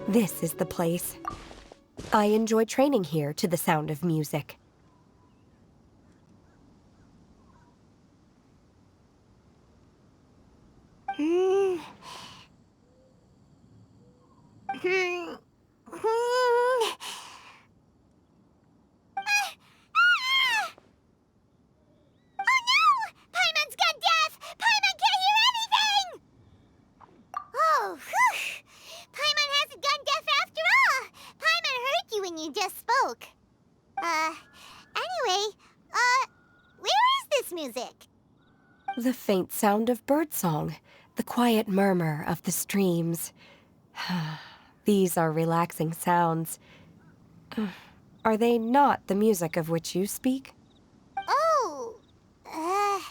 This is the place. I enjoy training here to the sound of music. The faint sound of birdsong, the quiet murmur of the streams. These are relaxing sounds. Are they not the music of which you speak? Oh, Paimon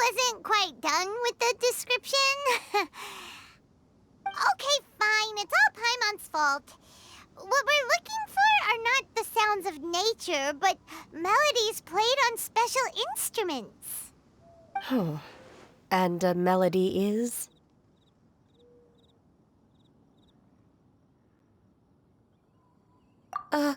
wasn't quite done with the description. Okay, fine, it's all Paimon's fault. What we're looking for are not the sounds of nature, but melodies played on special instruments. Oh, and a melody is? Huh?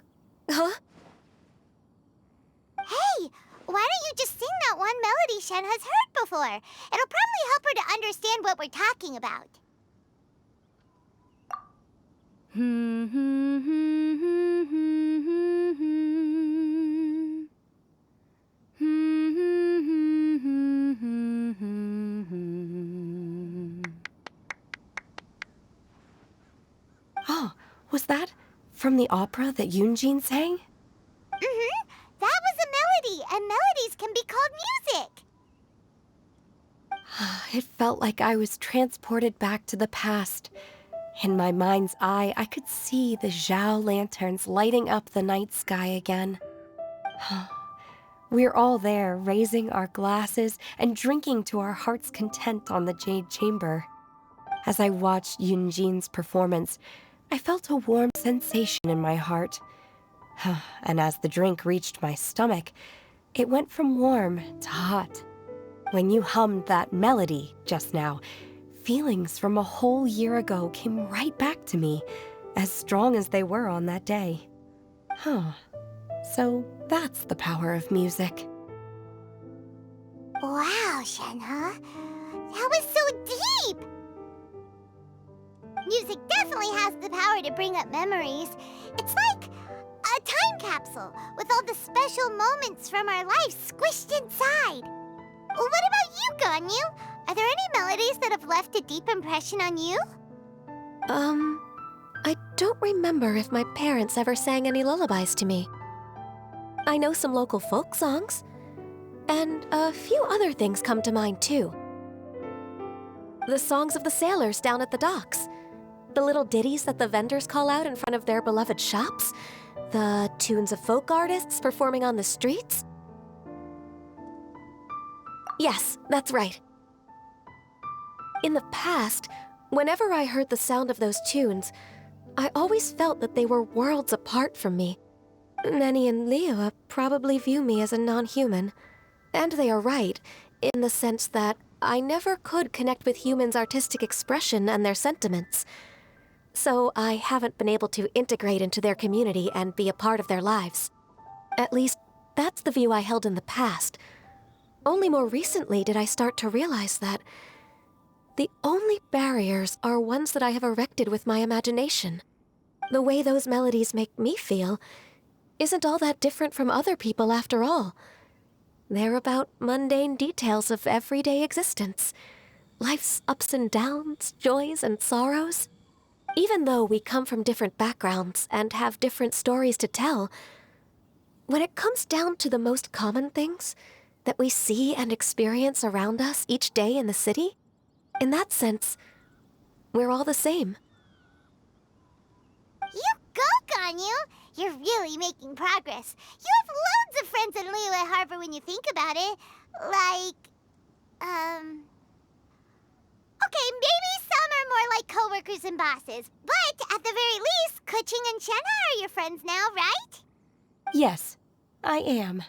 Hey, why don't you just sing that one melody Shen has heard before? It'll probably help her to understand what we're talking about. Oh, was that from the opera that Yoonjin sang? That was a melody, and melodies can be called music. It felt like I was transported back to the past. In my mind's eye, I could see the Zhao lanterns lighting up the night sky again. We're all there, raising our glasses and drinking to our heart's content on the Jade Chamber. As I watched Yoonjin's performance, I felt a warm sensation in my heart. And as the drink reached my stomach, it went from warm to hot. When you hummed that melody just now, feelings from a whole year ago came right back to me, as strong as they were on that day. So that's the power of music. Wow, Shenhe. That was so deep! Music definitely has the power to bring up memories. It's like a time capsule with all the special moments from our lives squished inside. What about you, Ganyu? Are there any melodies that have left a deep impression on you? I don't remember if my parents ever sang any lullabies to me. I know some local folk songs, and a few other things come to mind too. The songs of the sailors down at the docks, the little ditties that the vendors call out in front of their beloved shops, the tunes of folk artists performing on the streets. Yes, that's right. In the past, whenever I heard the sound of those tunes, I always felt that they were worlds apart from me. Nenny and Liyue probably view me as a non-human. And they are right, in the sense that I never could connect with humans' artistic expression and their sentiments. So I haven't been able to integrate into their community and be a part of their lives. At least, that's the view I held in the past. Only more recently did I start to realize that the only barriers are ones that I have erected with my imagination. The way those melodies make me feel isn't all that different from other people after all. They're about mundane details of everyday existence. Life's ups and downs, joys and sorrows. Even though we come from different backgrounds and have different stories to tell, when it comes down to the most common things that we see and experience around us each day in the city, in that sense, we're all the same. You go, Ganyu! You're really making progress. You have loads of friends in Liyue Harbor when you think about it. Okay, maybe some are more like coworkers and bosses. But at the very least, Keqing and Shenhe are your friends now, right? Yes, I am.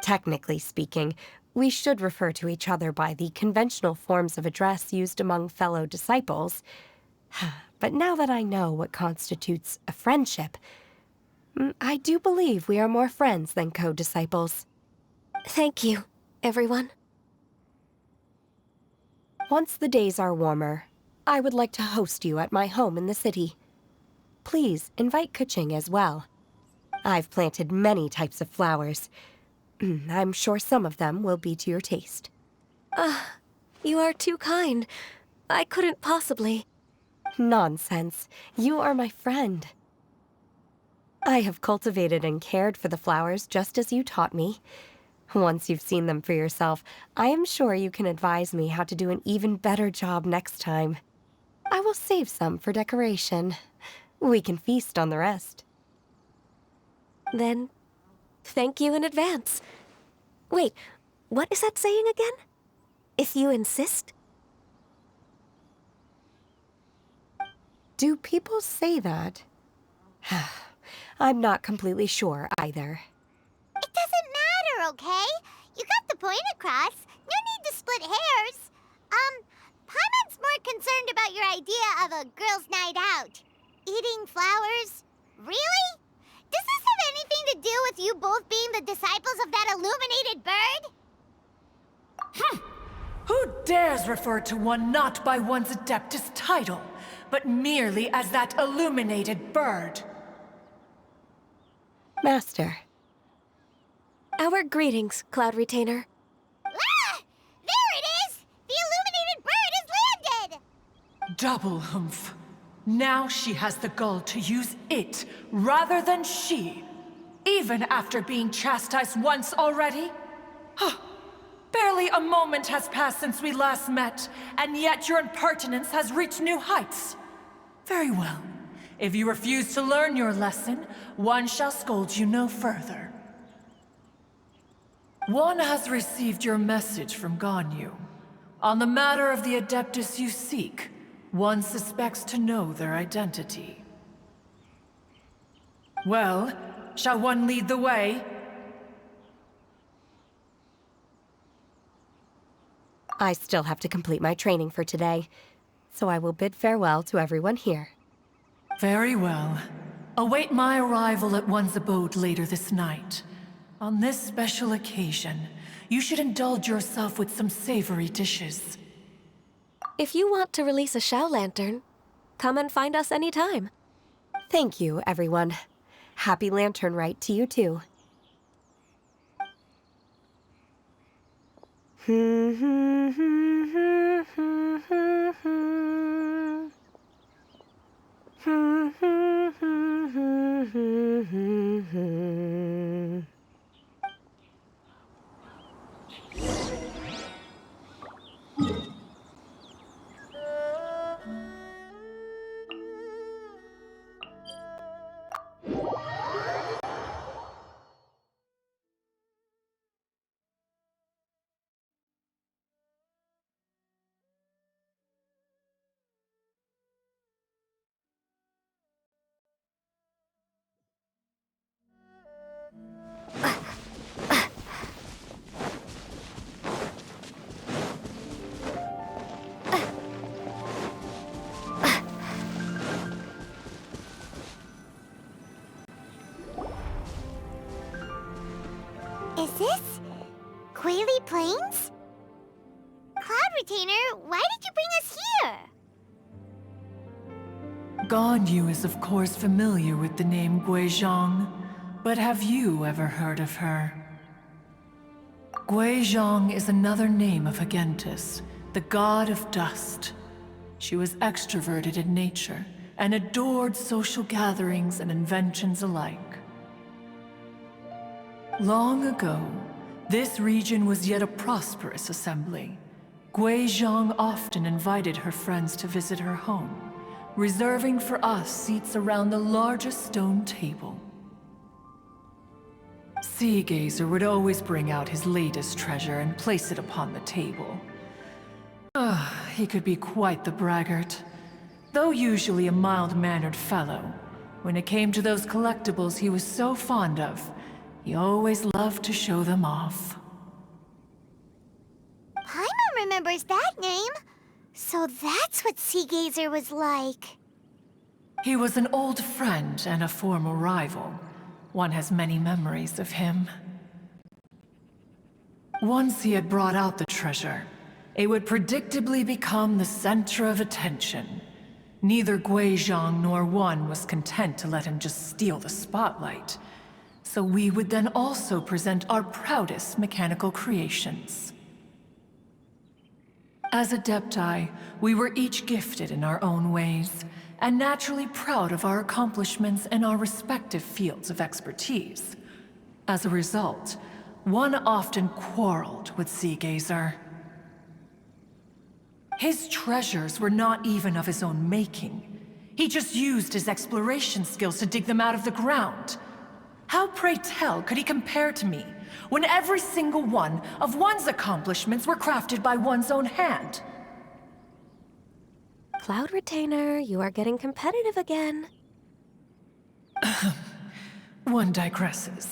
Technically speaking, we should refer to each other by the conventional forms of address used among fellow disciples. But now that I know what constitutes a friendship, I do believe we are more friends than co-disciples. Thank you, everyone. Once the days are warmer, I would like to host you at my home in the city. Please invite Kuching as well. I've planted many types of flowers. I'm sure some of them will be to your taste. You are too kind. I couldn't possibly. Nonsense. You are my friend. I have cultivated and cared for the flowers just as you taught me. Once you've seen them for yourself, I am sure you can advise me how to do an even better job next time. I will save some for decoration. We can feast on the rest. Then, thank you in advance. Wait, what is that saying again? If you insist? Do people say that? I'm not completely sure either. It doesn't matter, okay? You got the point across. No need to split hairs. Paimon's more concerned about your idea of a girls' night out. Eating flowers? Really? Does this have anything to do with you both being the disciples of that illuminated bird? Who dares refer to one not by one's Adeptus title, but merely as that illuminated bird? Master. Our greetings, Cloud Retainer. Ah! There it is! The illuminated bird has landed! Double humph. Now she has the gall to use it rather than she, even after being chastised once already? Barely a moment has passed since we last met, and yet your impertinence has reached new heights. Very well. If you refuse to learn your lesson, one shall scold you no further. One has received your message from Ganyu. On the matter of the Adeptus you seek, one suspects to know their identity. Well, shall one lead the way? I still have to complete my training for today, so I will bid farewell to everyone here. Very well. Await my arrival at one's abode later this night. On this special occasion, you should indulge yourself with some savory dishes. If you want to release a Shao Lantern, come and find us anytime. Thank you, everyone. Happy Lantern Rite to you too. Is this Quaily Plains? Cloud Retainer, why did you bring us here? Ganyu is of course familiar with the name Guizhong, but have you ever heard of her? Guizhong is another name of Agentis, the god of dust. She was extroverted in nature and adored social gatherings and inventions alike. Long ago, this region was yet a prosperous assembly. Guizhong often invited her friends to visit her home, reserving for us seats around the largest stone table. Seagazer would always bring out his latest treasure and place it upon the table. He could be quite the braggart. Though usually a mild-mannered fellow, when it came to those collectibles he was so fond of, he always loved to show them off. Paimon remembers that name. So that's what Sea Gazer was like. He was an old friend and a former rival. One has many memories of him. Once he had brought out the treasure, it would predictably become the center of attention. Neither Guizhong nor One was content to let him just steal the spotlight. So we would then also present our proudest mechanical creations. As Adepti, we were each gifted in our own ways, and naturally proud of our accomplishments in our respective fields of expertise. As a result, One often quarreled with Sea Gazer. His treasures were not even of his own making. He just used his exploration skills to dig them out of the ground. How, pray tell, could he compare to me, when every single one of One's accomplishments were crafted by one's own hand? Cloud Retainer, you are getting competitive again. One digresses.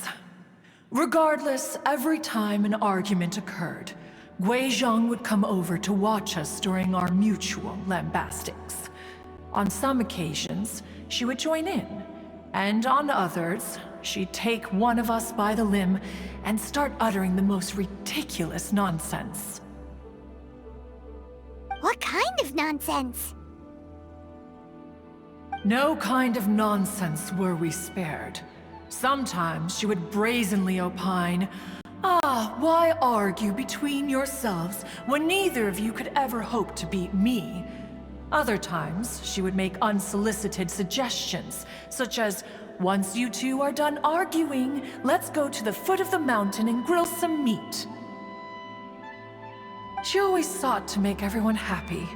Regardless, every time an argument occurred, Guizhong would come over to watch us during our mutual lambastics. On some occasions, she would join in, and on others, she'd take one of us by the limb and start uttering the most ridiculous nonsense. What kind of nonsense? No kind of nonsense were we spared. Sometimes she would brazenly opine, why argue between yourselves when neither of you could ever hope to beat me? Other times, she would make unsolicited suggestions, such as, once you two are done arguing, let's go to the foot of the mountain and grill some meat. She always sought to make everyone happy,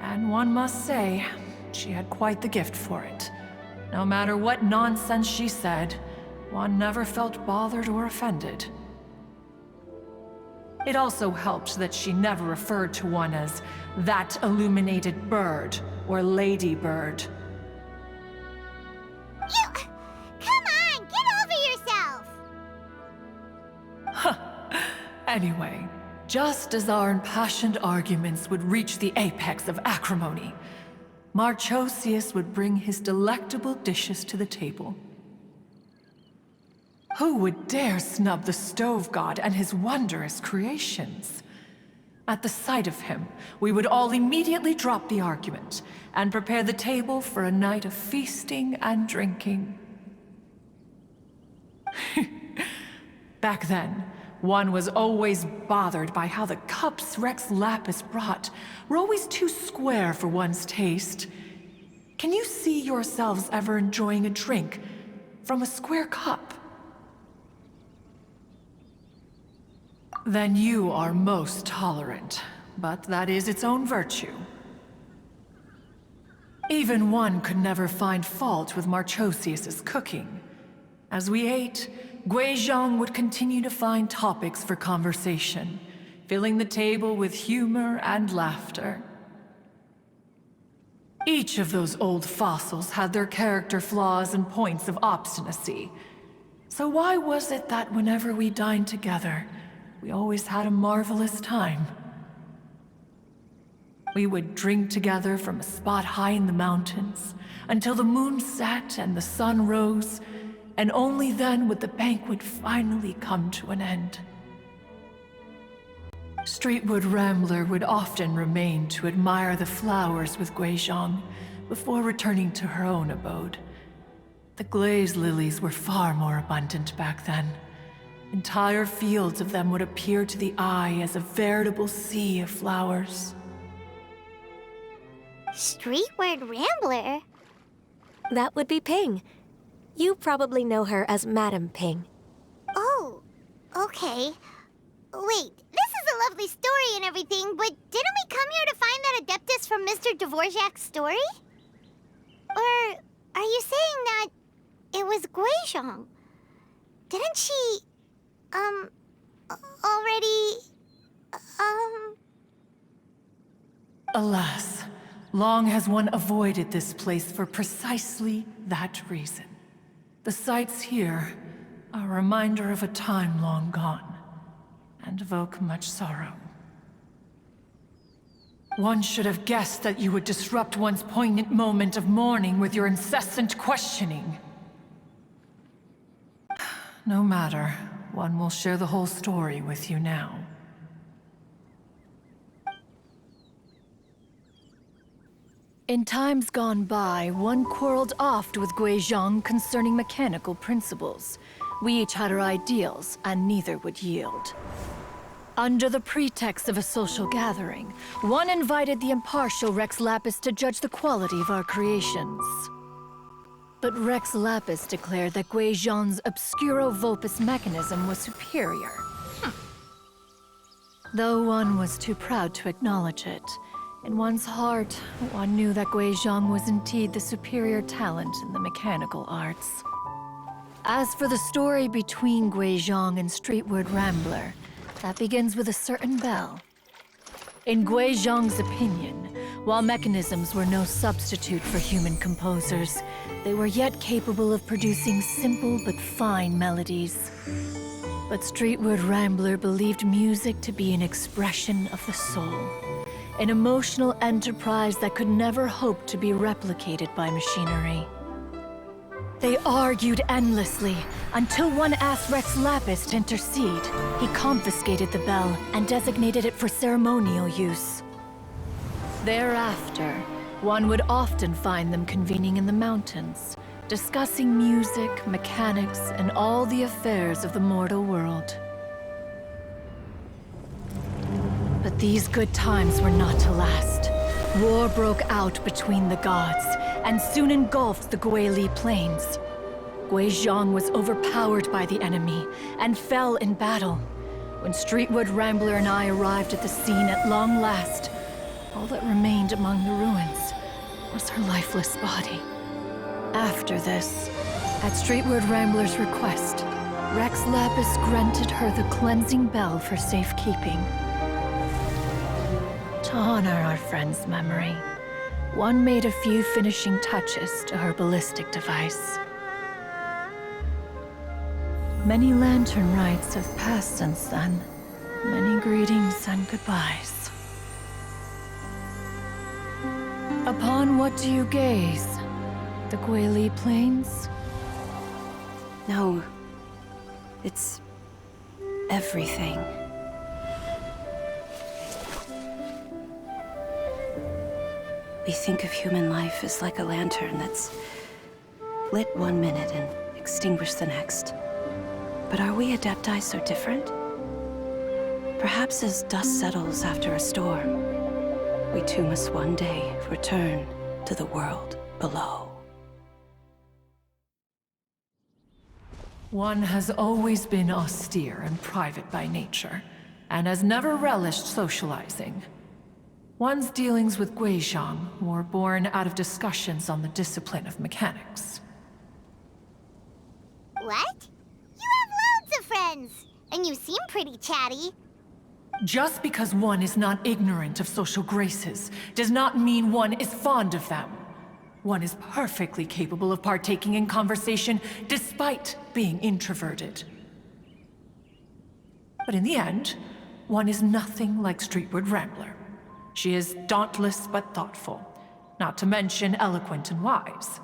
and one must say, she had quite the gift for it. No matter what nonsense she said, One never felt bothered or offended. It also helped that she never referred to One as that illuminated bird or ladybird. Come on, get over yourself! Anyway, just as our impassioned arguments would reach the apex of acrimony, Marchosius would bring his delectable dishes to the table. Who would dare snub the stove god and his wondrous creations? At the sight of him, we would all immediately drop the argument and prepare the table for a night of feasting and drinking. Back then, One was always bothered by how the cups Rex Lapis brought were always too square for one's taste. Can you see yourselves ever enjoying a drink from a square cup? Then you are most tolerant, but that is its own virtue. Even One could never find fault with Marchosius's cooking. As we ate, Guizhong would continue to find topics for conversation, filling the table with humor and laughter. Each of those old fossils had their character flaws and points of obstinacy. So why was it that whenever we dined together, we always had a marvelous time? We would drink together from a spot high in the mountains, until the moon set and the sun rose, and only then would the banquet finally come to an end. Streetwood Rambler would often remain to admire the flowers with Guizhong before returning to her own abode. The glaze lilies were far more abundant back then. Entire fields of them would appear to the eye as a veritable sea of flowers. Streetward Rambler? That would be Ping. You probably know her as Madam Ping. Oh, okay. Wait, this is a lovely story and everything, but didn't we come here to find that Adeptus from Mr. Dvorak's story? Or are you saying that it was Guizhong? Didn't she, already, Alas, long has One avoided this place for precisely that reason. The sights here are a reminder of a time long gone, and evoke much sorrow. One should have guessed that you would disrupt one's poignant moment of mourning with your incessant questioning. No matter, one will share the whole story with you now. In times gone by, one quarreled oft with Guizhong concerning mechanical principles. We each had our ideals, and neither would yield. Under the pretext of a social gathering, one invited the impartial Rex Lapis to judge the quality of our creations. But Rex Lapis declared that Guizhong's Obscuro Vulpus mechanism was superior. Though one was too proud to acknowledge it, in one's heart, one knew that Guizhong was indeed the superior talent in the mechanical arts. As for the story between Guizhong and Streetward Rambler, that begins with a certain bell. In Guizhong's opinion, while mechanisms were no substitute for human composers, they were yet capable of producing simple but fine melodies. But Streetward Rambler believed music to be an expression of the soul, an emotional enterprise that could never hope to be replicated by machinery. They argued endlessly, until one asked Rex Lapis to intercede. He confiscated the bell and designated it for ceremonial use. Thereafter, one would often find them convening in the mountains, discussing music, mechanics, and all the affairs of the mortal world. But these good times were not to last. War broke out between the gods, and soon engulfed the Guili plains. Guizhong was overpowered by the enemy, and fell in battle. When Streetwood Rambler and I arrived at the scene at long last, all that remained among the ruins was her lifeless body. After this, at Streetwood Rambler's request, Rex Lapis granted her the cleansing bell for safekeeping. To honor our friend's memory, one made a few finishing touches to her ballistic device. Many lantern rites have passed since then. Many greetings and goodbyes. Upon what do you gaze? The Guili Plains? No, it's everything. We think of human life as like a lantern that's lit one minute and extinguished the next. But are we Adepti so different? Perhaps as dust settles after a storm, we too must one day return to the world below. One has always been austere and private by nature, and has never relished socializing. One's dealings with Guizhong were born out of discussions on the discipline of mechanics. What? You have loads of friends, and you seem pretty chatty. Just because one is not ignorant of social graces does not mean one is fond of them. One is perfectly capable of partaking in conversation despite being introverted. But in the end, one is nothing like Streetward Rambler. She is dauntless but thoughtful, not to mention eloquent and wise.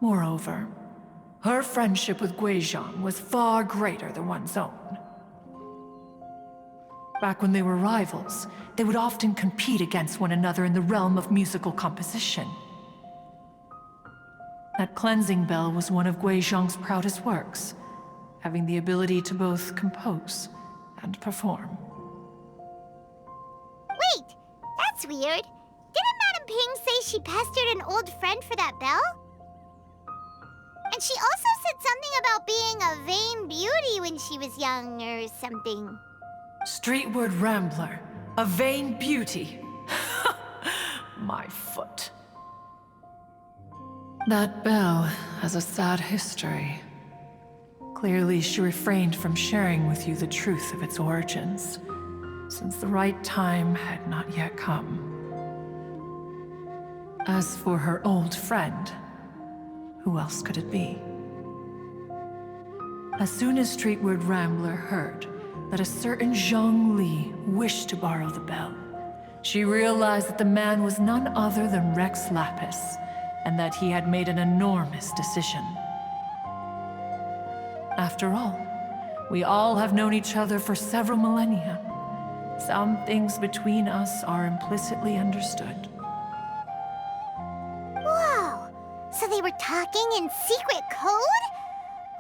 Moreover, her friendship with Guizhong was far greater than one's own. Back when they were rivals, they would often compete against one another in the realm of musical composition. That cleansing bell was one of Guizhong's proudest works, having the ability to both compose and perform. Wait, that's weird. Didn't Madame Ping say she pestered an old friend for that bell? And she also said something about being a vain beauty when she was young or something. Streetward Rambler, a vain beauty. My foot. That bell has a sad history. Clearly, she refrained from sharing with you the truth of its origins, since the right time had not yet come. As for her old friend, who else could it be? As soon as Streetward Rambler heard that a certain Zhang Li wished to borrow the bell, She realized that the man was none other than Rex Lapis, and that he had made an enormous decision. After all, we all have known each other for several millennia. Some things between us are implicitly understood. Whoa! So they were talking in secret code?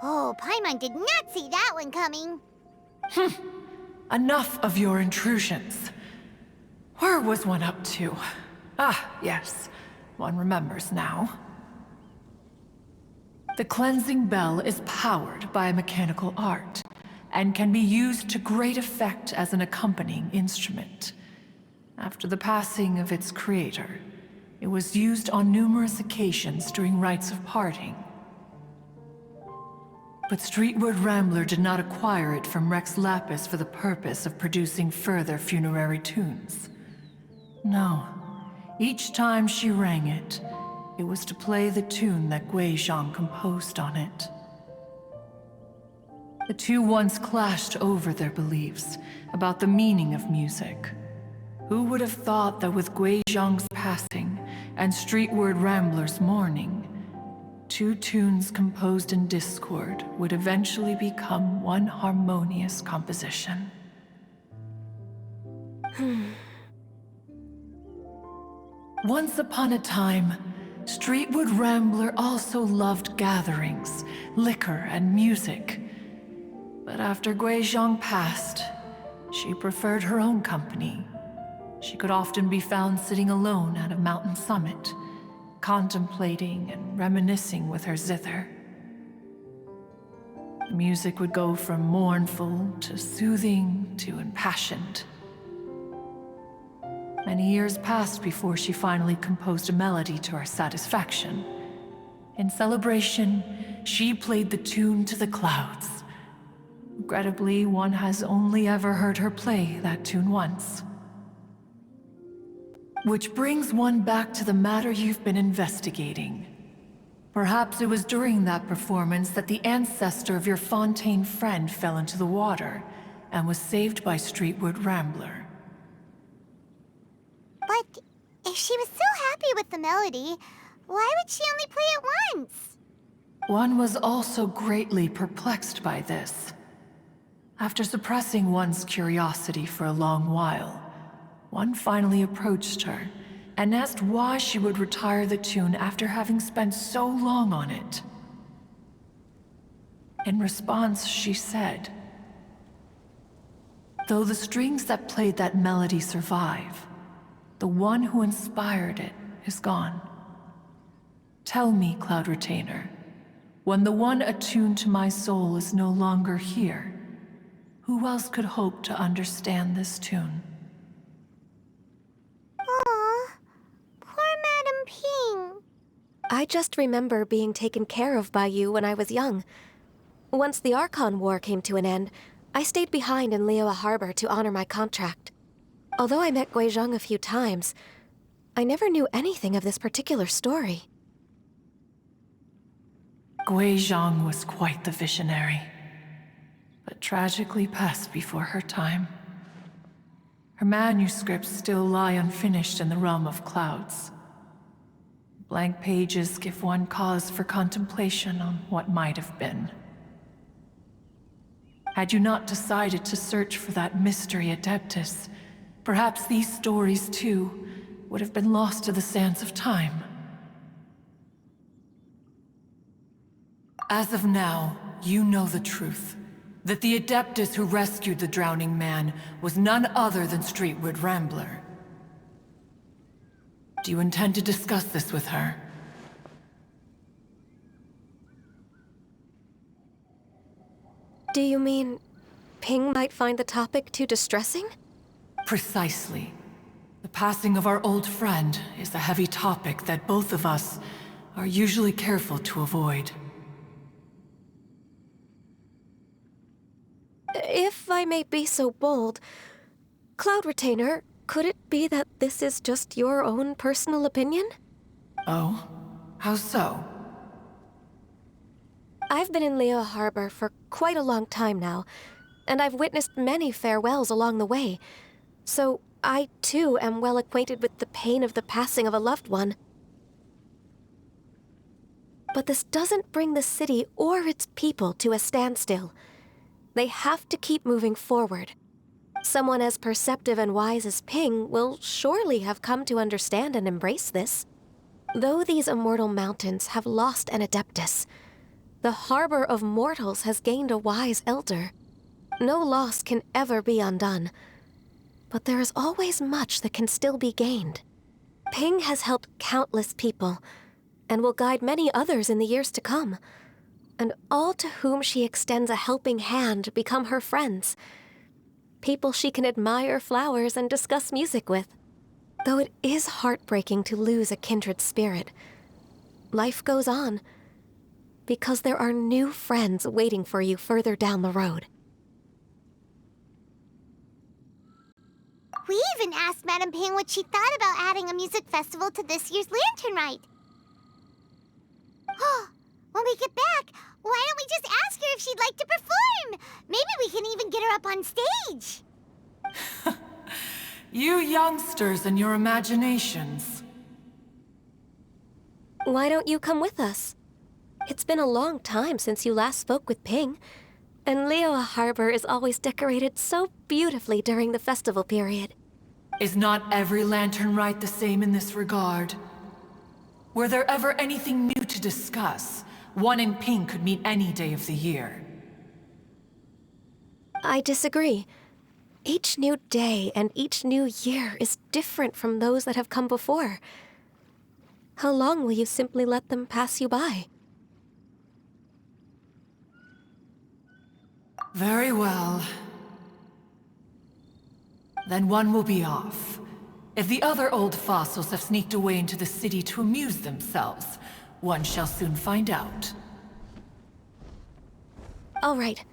Oh, Paimon did not see that one coming. Enough of your intrusions. Where was one up to? Ah, yes. One remembers now. The cleansing bell is powered by a mechanical art, and can be used to great effect as an accompanying instrument. After the passing of its creator, it was used on numerous occasions during rites of parting. But Streetward Rambler did not acquire it from Rex Lapis for the purpose of producing further funerary tunes. No. Each time she rang it, it was to play the tune that Guizhong composed on it. The two once clashed over their beliefs about the meaning of music. Who would have thought that with Guizhong's passing and Streetward Rambler's mourning, two tunes composed in discord would eventually become one harmonious composition? Once upon a time, Streetwood Rambler also loved gatherings, liquor, and music. But after Guizhong passed, she preferred her own company. She could often be found sitting alone at a mountain summit, contemplating and reminiscing with her zither. The music would go from mournful to soothing to impassioned. Many years passed before she finally composed a melody to her satisfaction. In celebration, she played the tune to the clouds. Regrettably, one has only ever heard her play that tune once. Which brings one back to the matter you've been investigating. Perhaps it was during that performance that the ancestor of your Fontaine friend fell into the water and was saved by Streetward Rambler. But if she was so happy with the melody, why would she only play it once? One was also greatly perplexed by this. After suppressing one's curiosity for a long while, one finally approached her and asked why she would retire the tune after having spent so long on it. In response, she said, "Though the strings that played that melody survive, the one who inspired it is gone. Tell me, Cloud Retainer, when the one attuned to my soul is no longer here, who else could hope to understand this tune?" Aw, poor Madam Ping. I just remember being taken care of by you when I was young. Once the Archon War came to an end, I stayed behind in Liyue Harbor to honor my contract. Although I met Guizhong a few times, I never knew anything of this particular story. Guizhong was quite the visionary, but tragically passed before her time. Her manuscripts still lie unfinished in the realm of clouds. Blank pages give one cause for contemplation on what might have been. Had you not decided to search for that mystery Adeptus, perhaps these stories, too, would have been lost to the sands of time. As of now, you know the truth. That the Adeptus who rescued the drowning man was none other than Streetwood Rambler. Do you intend to discuss this with her? Do you mean Ping might find the topic too distressing? Precisely. The passing of our old friend is a heavy topic that both of us are usually careful to avoid. If I may be so bold, Cloud Retainer, could it be that this is just your own personal opinion? Oh? How so? I've been in Liyue Harbor for quite a long time now, and I've witnessed many farewells along the way, so I too am well acquainted with the pain of the passing of a loved one. But this doesn't bring the city or its people to a standstill. They have to keep moving forward. Someone as perceptive and wise as Ping will surely have come to understand and embrace this. Though these immortal mountains have lost an adeptus, the harbor of mortals has gained a wise elder. No loss can ever be undone, but there is always much that can still be gained. Ping has helped countless people, and will guide many others in the years to come. And all to whom she extends a helping hand become her friends. People she can admire flowers and discuss music with. Though it is heartbreaking to lose a kindred spirit, life goes on, because there are new friends waiting for you further down the road. We even asked Madame Ping what she thought about adding a music festival to this year's Lantern Rite. When we get back, why don't we just ask her if she'd like to perform? Maybe we can even get her up on stage. You youngsters and your imaginations. Why don't you come with us? It's been a long time since you last spoke with Ping, and Liyue Harbor is always decorated so beautifully during the festival period. Is not every Lantern Rite the same in this regard? Were there ever anything new to discuss? One in Ping could meet any day of the year. I disagree. Each new day and each new year is different from those that have come before. How long will you simply let them pass you by? Very well. Then one will be off. If the other old fossils have sneaked away into the city to amuse themselves, one shall soon find out. All right.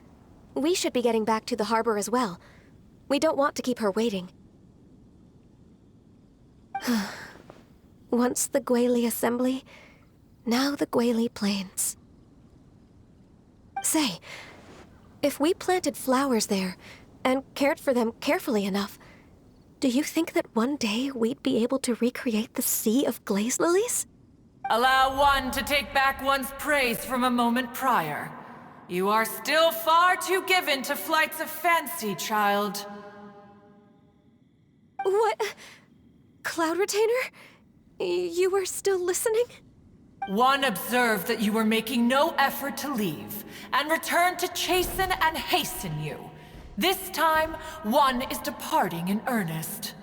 We should be getting back to the harbor as well. We don't want to keep her waiting. Once the Guili Assembly, now the Guili Plains. Say, if we planted flowers there and cared for them carefully enough, do you think that one day we'd be able to recreate the Sea of Glaze Lilies? Allow one to take back one's praise from a moment prior. You are still far too given to flights of fancy, child. What? Cloud Retainer? You were still listening? One observed that you were making no effort to leave, and returned to chasten and hasten you. This time, one is departing in earnest.